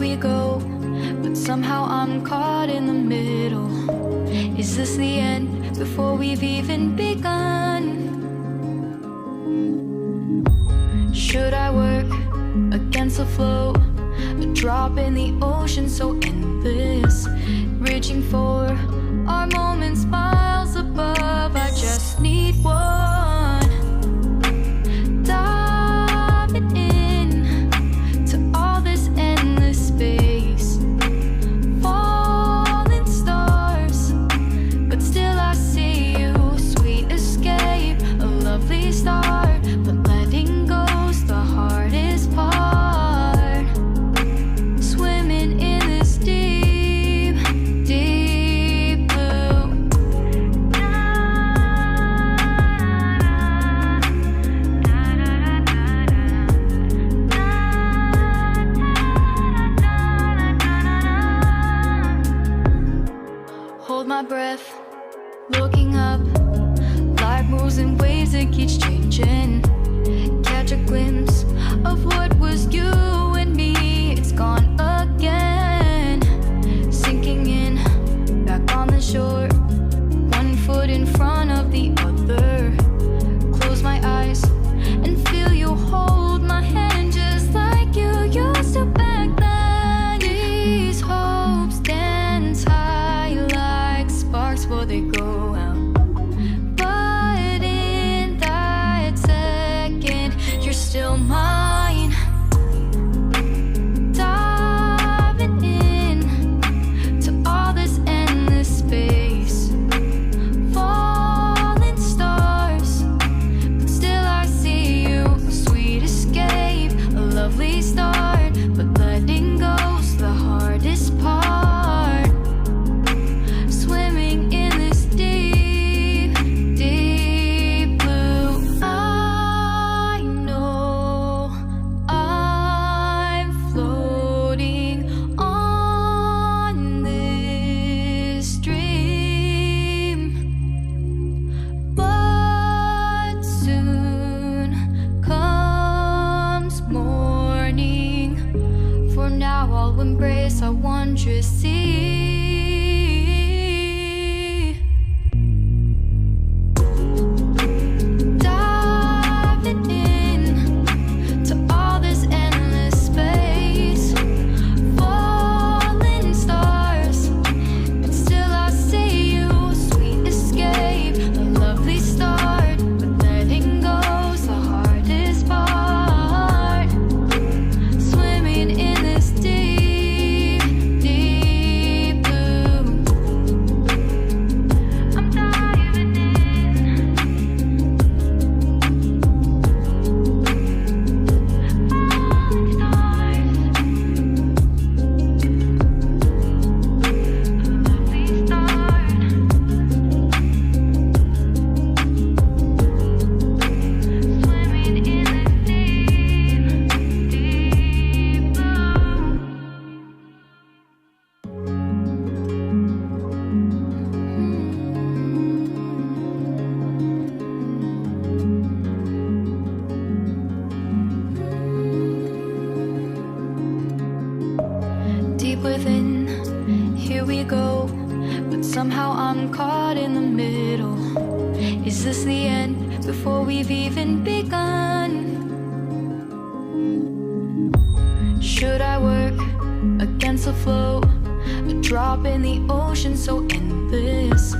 we go, but somehow I'm caught in the middle. Is this the end before we've even begun? Should I work against the flow? A drop in the ocean so endless, reaching for our moments miles above. I just need one. Diving in to all this endless space, falling stars, but still I see you. Sweet escape, a lovely start, but letting go's the hardest part. Swimming in this deep, deep blue. Hold my breath, looking up. Life moves in waves that keeps changing. Catch a glimpse of what was you and me. It's gone again. Sinking in, back on the shore. One foot in front of the other. Close my eyes and feel you hold my hand just like you used to back then. These hopes dance high like sparks before they go out. But in that second, you're still mine. Diving in to all this endless space, falling stars, but still I see you. A sweet escape, a lovely start, but letting go's the hardest part. Swimming in this deep, deep blue. I know I'm floating on this dream, but soon comes morning. For now I'll embrace our wondrous sea. Diving in to all this endless space, falling stars, but still I see you. Sweet escape, a lovely start, but letting go's the hardest part. Swimming in this deep, deep blue. I'm diving in. Falling stars, lovely start. Swimming in this deep, deep blue. Deep within, here we go, but somehow I'm caught in the middle. Is this the end before we've even begun? Should I work against the flow? A drop in the ocean so endless,